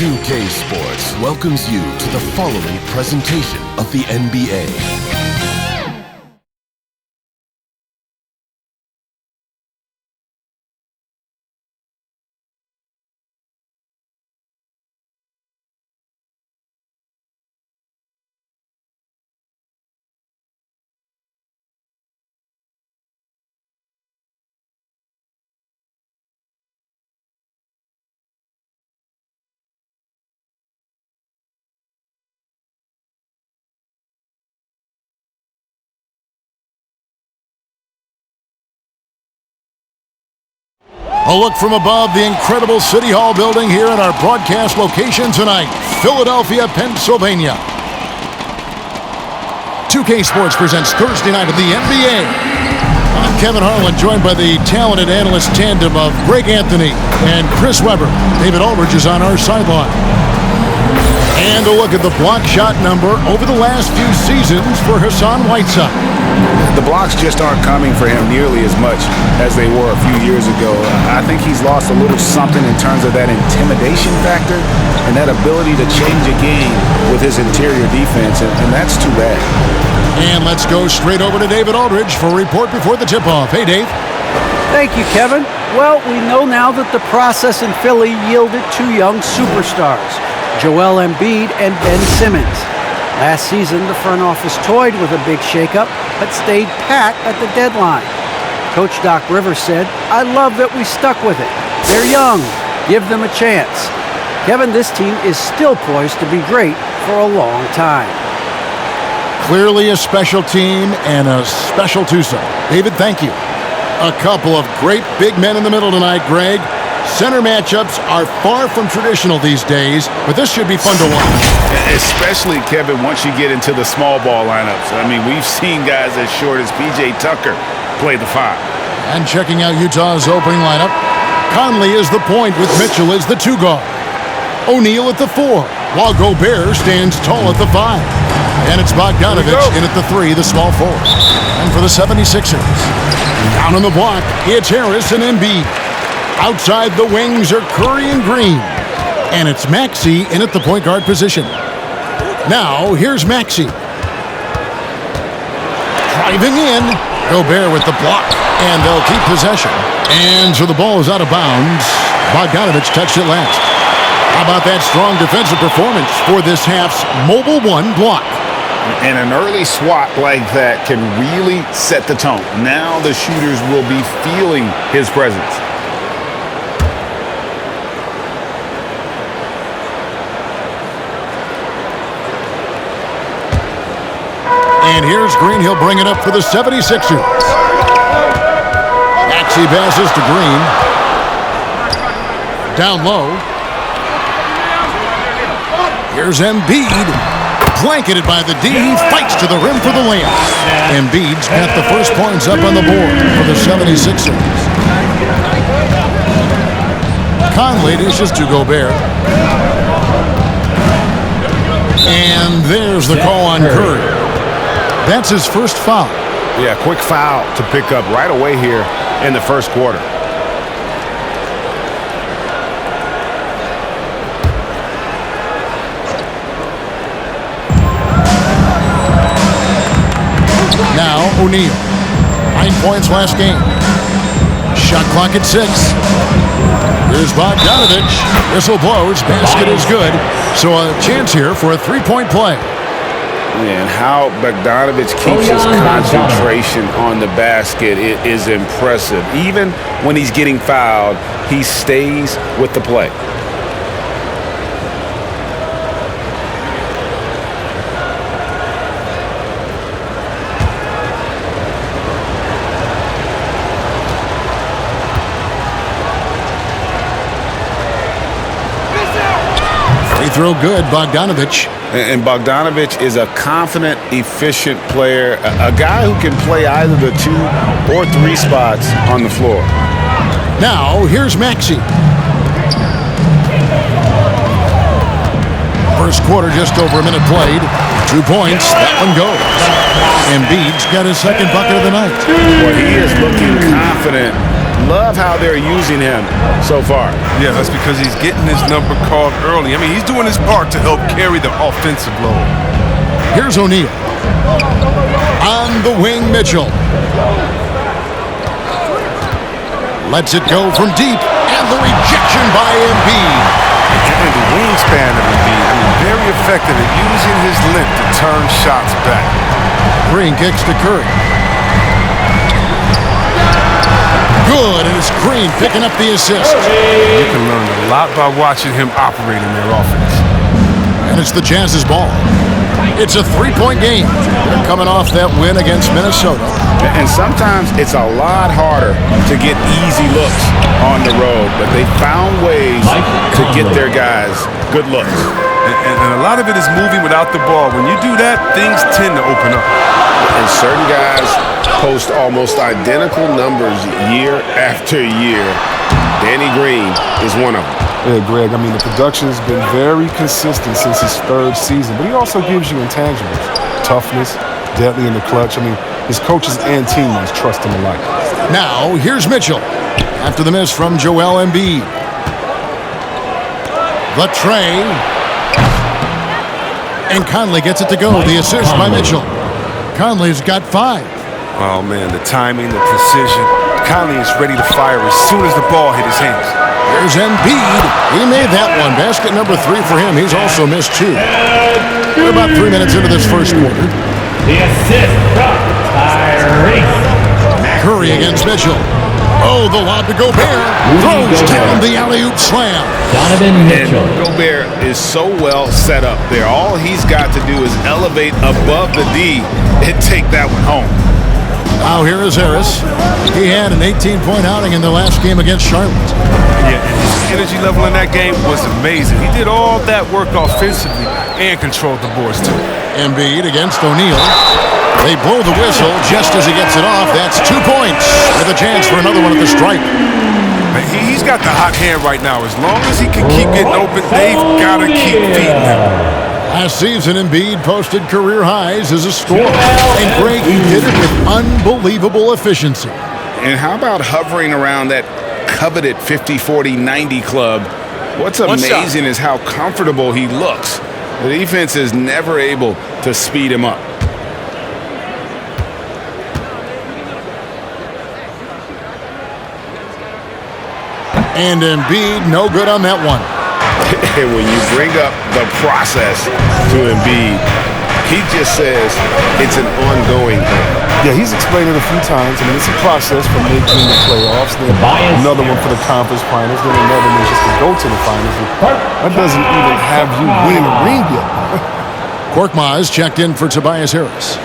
2K Sports welcomes you to the following presentation of the NBA. A look from above the incredible City Hall building here at our broadcast location tonight, Philadelphia, Pennsylvania. 2K Sports presents Thursday night of the NBA. I'm Kevin Harlan, joined by the talented analyst tandem of Greg Anthony and Chris Webber. David Aldridge is on our sideline. And a look at the block shot number over the last few seasons for Hassan Whiteside. The blocks just aren't coming for him nearly as much as they were a few years ago. I think he's lost a little something in terms of that intimidation factor and that ability to change a game with his interior defense, and that's too bad. And let's go straight over to David Aldridge for a report before the tip-off. Hey, Dave. Thank you, Kevin. Well, we know now that the process in Philly yielded two young superstars, Joel Embiid and Ben Simmons. Last season, the front office toyed with a big shakeup, but stayed pat at the deadline. Coach Doc Rivers said, "I love that we stuck with it. They're young. Give them a chance." Kevin, this team is still poised to be great for a long time. Clearly a special team and a special twosome. David, thank you. A couple of great big men in the middle tonight, Greg. Center matchups are far from traditional these days, but this should be fun to watch. Especially, Kevin, once you get into the small ball lineups. I mean, we've seen guys as short as P.J. Tucker play the 5. And checking out Utah's opening lineup, Conley is the point with Mitchell as the 2 guard. O'Neal at the 4, while Gobert stands tall at the 5. And it's Bogdanovich in at the 3, the small forward. And for the 76ers, down on the block, it's Harris and Embiid. Outside the wings are Curry and Green. And it's Maxey in at the point guard position. Now, here's Maxey. Driving in. Gobert with the block. And they'll keep possession. And so the ball is out of bounds. Bogdanovich touched it last. How about that strong defensive performance for this half's Mobile 1 block? And an early swat like that can really set the tone. Now the shooters will be feeling his presence. And here's Green. He'll bring it up for the 76ers. Maxey passes to Green. Down low. Here's Embiid. Blanketed by the D. He fights to the rim for the layup. Embiid's got the first points up on the board for the 76ers. Conley dishes to Gobert. And there's the call on Curry. That's his first foul. Yeah, quick foul to pick up right away here in the first quarter. Now O'Neal. 9 points last game. Shot clock at 6. Here's Bogdanovich. Whistle blows. Basket is good. So a chance here for a 3-point play. And how Bogdanovich keeps his concentration on the basket is impressive. Even when he's getting fouled, he stays with the play. Free throw good, Bogdanovich. And Bogdanovich is a confident, efficient player, a guy who can play either the 2 or 3 spots on the floor. Now, here's Maxey. First quarter, just over a minute played. 2 points, that one goes. Embiid's got his second bucket of the night. Well, he is looking confident Love how they're using him so far. Yeah, that's because he's getting his number called early. I mean, he's doing his part to help carry the offensive load. Here's O'Neal. On the wing, Mitchell. Lets it go from deep, and the rejection by Embiid. And the wingspan of Embiid, I mean, very effective at using his length to turn shots back. Green kicks to Curry. Good, and it's Green picking up the assist. You can learn a lot by watching him operate in their offense. And it's the Jazz's ball. It's a three-point game. They're coming off that win against Minnesota. And sometimes it's a lot harder to get easy looks on the road, but they found ways to get their guys good looks. And a lot of it is moving without the ball. When you do that, things tend to open up. And certain guys post almost identical numbers year after year. Danny Green is one of them. Yeah, Greg, I mean, the production has been very consistent since his third season, but he also gives you intangibles. Toughness, deadly in the clutch. I mean, his coaches and teammates trust him alike. Now, here's Mitchell. After the miss from Joel Embiid. The tray. And Conley gets it to go. The assist by Mitchell. Conley's got 5. Oh, man, the timing, the precision. Conley is ready to fire as soon as the ball hit his hands. Here's Embiid. He made that one. Basket number 3 for him. He's also missed 2. We're about 3 minutes into this first quarter. The assist from Tyrese. Curry against Mitchell. Oh, the lob to Gobert. Throws down the alley-oop slam. Donovan Mitchell. And Gobert is so well set up there. All he's got to do is elevate above the D and take that one home. Now here is Harris. He had an 18-point outing in the last game against Charlotte. Yeah, and his energy level in that game was amazing. He did all that work offensively and controlled the boards too. Embiid against O'Neal. They blow the whistle just as he gets it off. That's 2 points with a chance for another one at the stripe. He's got the hot hand right now. As long as he can keep getting open, they've got to keep feeding him. Last season, Embiid posted career highs as a scorer. And Greg, he did it with unbelievable efficiency. And how about hovering around that coveted 50-40-90 club? What's amazing is how comfortable he looks. The defense is never able to speed him up. And Embiid, no good on that one. And when you bring up the process to Embiid, he just says it's an ongoing thing. Yeah, he's explained it a few times. I mean, it's a process from making the playoffs, then another one for the conference finals, then another one just to go to the finals. That doesn't even have you winning a ring yet. Korkmaz checked in for Tobias Harris.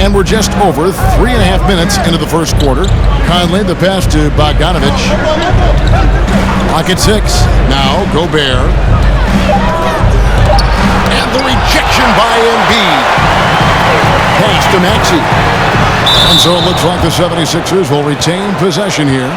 And we're just over 3.5 minutes into the first quarter. Conley, the pass to Bogdanovich. Clock at 6. Now, Gobert. And the rejection by Embiid. Pass to Maxey. And so it looks like the 76ers will retain possession here.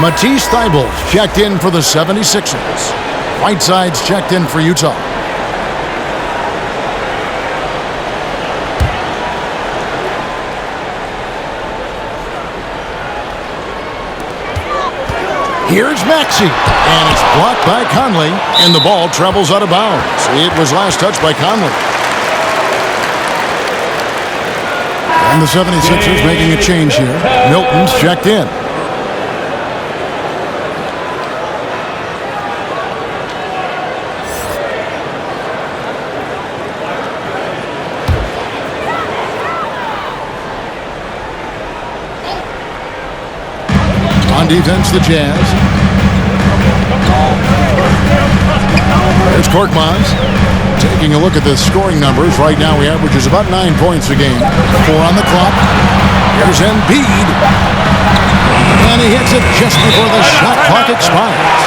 Matisse Thybulle checked in for the 76ers. Whiteside's checked in for Utah. Here's Maxey, and it's blocked by Conley, and the ball travels out of bounds. It was last touched by Conley. And the 76ers making a change here. Milton's checked in. On defense, the Jazz. There's Korkmaz. Taking a look at the scoring numbers. Right now, he averages about 9 points a game. 4 on the clock. Here's Embiid. And he hits it just before the shot clock expires.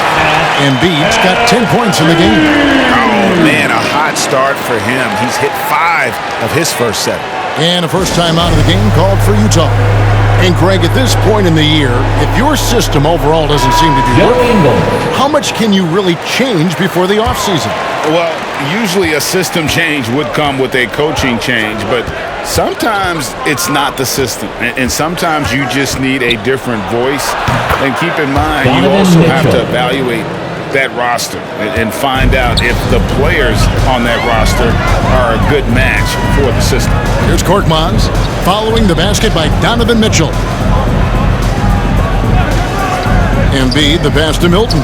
Embiid's got 10 points in the game. Oh, man, a hot start for him. He's hit 5 of his first 7. And a first time out of the game called for Utah. And Greg, at this point in the year, if your system overall doesn't seem to be working, how much can you really change before the offseason? Well, usually a system change would come with a coaching change, but sometimes it's not the system. And sometimes you just need a different voice. And keep in mind, you also have to evaluate that roster and find out if the players on that roster are a good match for the system. Here's Korkmaz following the basket by Donovan Mitchell. Embiid, the pass to Milton.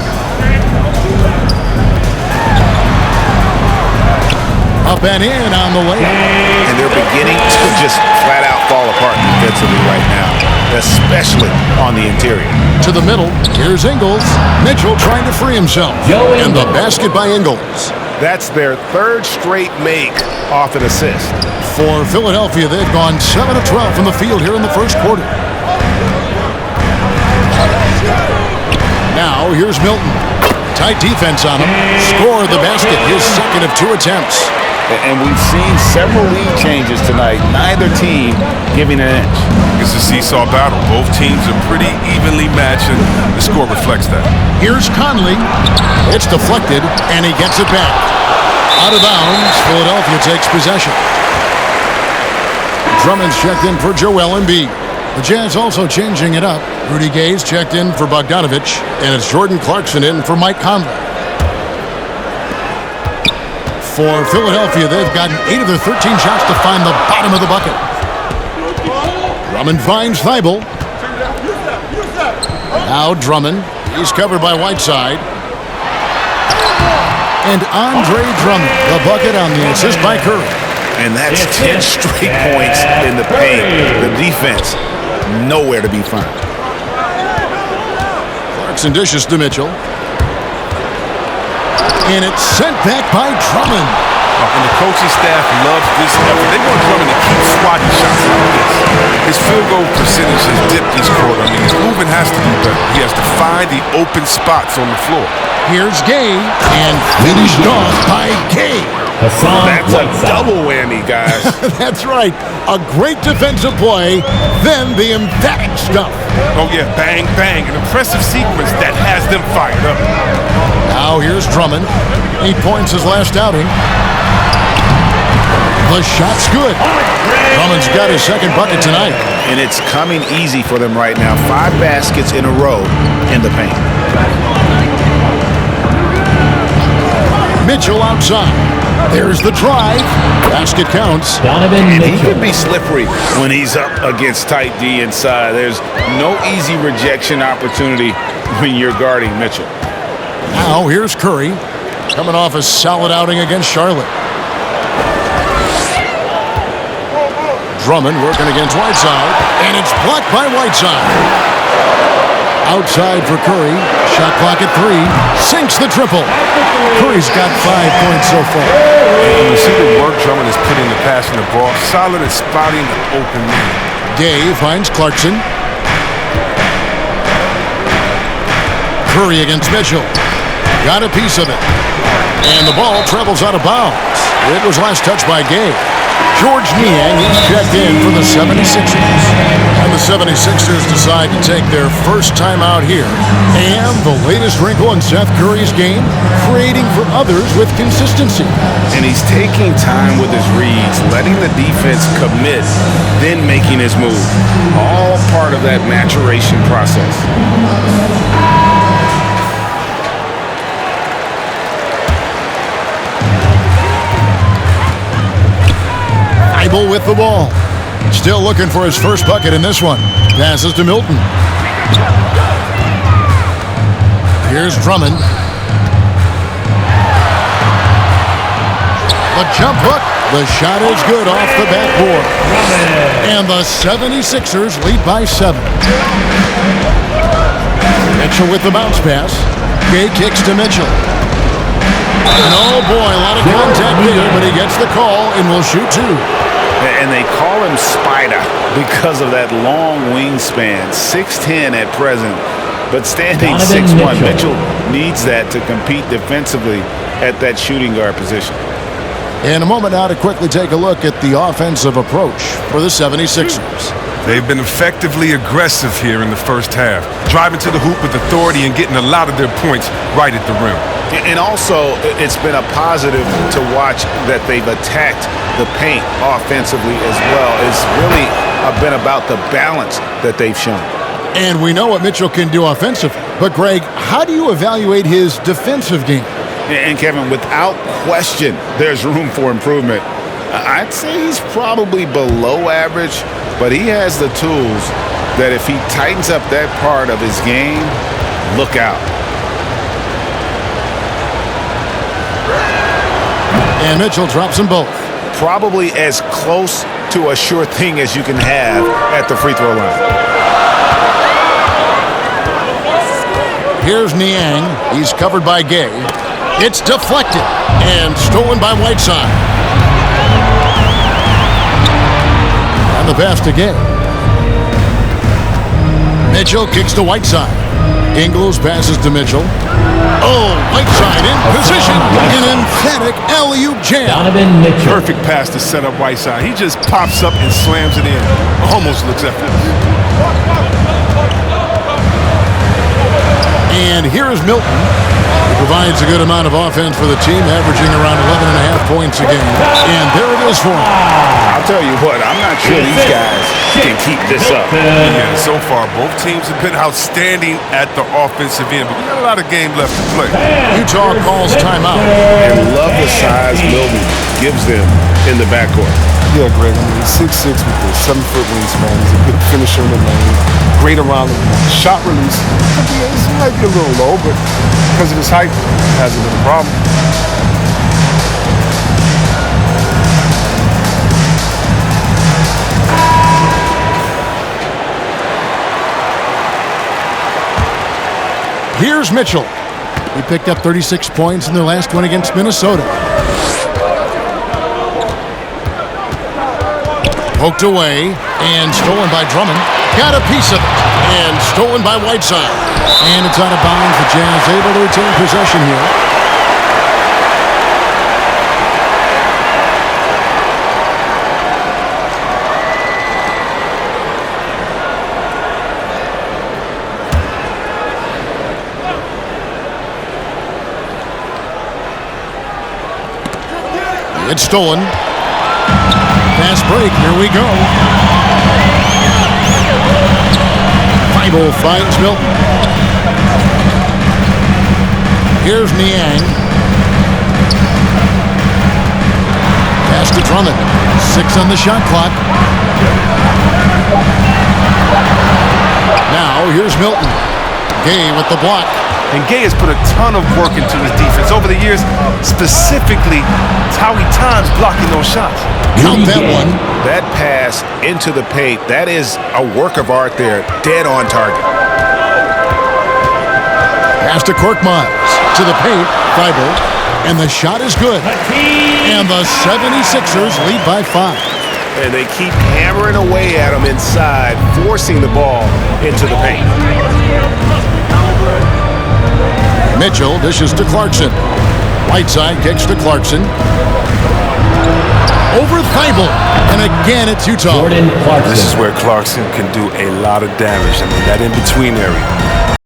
Up and in on the layup. And they're beginning to just flat out fall apart defensively right now, especially on the interior. To the middle, here's Ingles. Mitchell trying to free himself. And the basket by Ingles. That's their third straight make off an assist. For Philadelphia, they've gone 7 of 12 from the field here in the first quarter. Now, here's Milton. Tight defense on him. Score the basket, his second of 2 attempts. And we've seen several lead changes tonight, neither team giving an inch. It's a seesaw battle. Both teams are pretty evenly matched, and the score reflects that. Here's Conley. It's deflected, and he gets it back. Out of bounds, Philadelphia takes possession. Drummond's checked in for Joel Embiid. The Jazz also changing it up. Rudy Gay's checked in for Bogdanovich, and it's Jordan Clarkson in for Mike Conley. For Philadelphia, they've gotten 8 of their 13 shots to find the bottom of the bucket. Drummond finds Thibault. Now Drummond. He's covered by Whiteside. And Andre Drummond, the bucket on the assist by Curry. And that's 10 straight points in the paint. The defense, nowhere to be found. Clarkson dishes to Mitchell. And it's sent back by Drummond. And the coaching staff loves this effort. They want Drummond to keep swatting shots like this. His field goal percentage has dipped this quarter. I mean, his movement has to be better. He has to find the open spots on the floor. Here's Gay, and finished off by Gay. That's a double whammy, guys. That's right. A great defensive play, then the emphatic stuff. Oh, yeah, bang, bang. An impressive sequence that has them fired up. Now here's Drummond. 8 points his last outing. The shot's good. Drummond's got his second bucket tonight. And it's coming easy for them right now. 5 baskets in a row in the paint. Mitchell outside. There's the drive. Basket counts. And he can be slippery when he's up against tight D inside. There's no easy rejection opportunity when you're guarding Mitchell. Now here's Curry, coming off a solid outing against Charlotte. Drummond working against Whiteside, and it's blocked by Whiteside. Outside for Curry, shot clock at 3, sinks the triple. Curry's got 5 points so far. And you see the work Drummond is putting the pass in the ball, solid and spotting the open man. Gay finds Clarkson. Curry against Mitchell. Got a piece of it. And the ball travels out of bounds. It was last touched by Gay. George Niang is checked in for the 76ers. And the 76ers decide to take their first time out here. And the latest wrinkle in Seth Curry's game, creating for others with consistency. And he's taking time with his reads, letting the defense commit, then making his move. All part of that maturation process. Thibault with the ball. Still looking for his first bucket in this one. Passes to Milton. Here's Drummond. The jump hook. The shot is good off the backboard. And the 76ers lead by 7. Mitchell with the bounce pass. Gay kicks to Mitchell. And oh boy, a lot of contact there, but he gets the call and will shoot 2. And they call him Spider because of that long wingspan, 6'10" at present, but standing 6'1". Mitchell needs that to compete defensively at that shooting guard position. In a moment now to quickly take a look at the offensive approach for the 76ers. They've been effectively aggressive here in the first half, driving to the hoop with authority and getting a lot of their points right at the rim. And also, it's been a positive to watch that they've attacked the paint offensively as well. It's really been about the balance that they've shown. And we know what Mitchell can do offensively. But, Greg, how do you evaluate his defensive game? And, Kevin, without question, there's room for improvement. I'd say he's probably below average, but he has the tools that if he tightens up that part of his game, look out. And Mitchell drops them both. Probably as close to a sure thing as you can have at the free throw line. Here's Niang. He's covered by Gay. It's deflected and stolen by Whiteside. And the pass to Gay. Mitchell kicks to Whiteside. Ingles passes to Mitchell. Oh, Whiteside in position. An emphatic alley-oop jam. Donovan Mitchell. Perfect pass to set up Whiteside. He just pops up and slams it in. Almost looks effortless. And here is Milton. He provides a good amount of offense for the team, averaging around 11.5 points a game. And there it is for him. I'll tell you what, I'm not sure these guys can keep this up. Yeah, so far, both teams have been outstanding at the offensive end, but we got a lot of game left to play. Utah calls timeout. And love the size Milton gives them in the backcourt. Yeah, Greg. I mean, he's 6'6" with a 7-foot wingspan. He's a good finisher in the lane. Great around the shot release. It might be a little low, but because of his height, it hasn't been a problem. Here's Mitchell. He picked up 36 points in their last one against Minnesota. Poked away and stolen by Drummond. Got a piece of it and stolen by Whiteside. And it's out of bounds. The Jazz able to retain possession here. It's stolen. Fast break. Here we go. Thibault finds Milton. Here's Niang. Pass to Drummond. 6 on the shot clock. Now here's Milton. Gay with the block. And Gay has put a ton of work into his defense over the years, specifically how he times blocking those shots. Count that one. That pass into the paint, that is a work of art there, dead on target. Pass to Korkmaz. To the paint, Thibault. And the shot is good. And the 76ers lead by 5. And they keep hammering away at him inside, forcing the ball into the paint. Mitchell dishes to Clarkson. Whiteside kicks to Clarkson. Over Thibault. And again it's Utah. Jordan Clarkson. This is where Clarkson can do a lot of damage. I mean, that in-between area.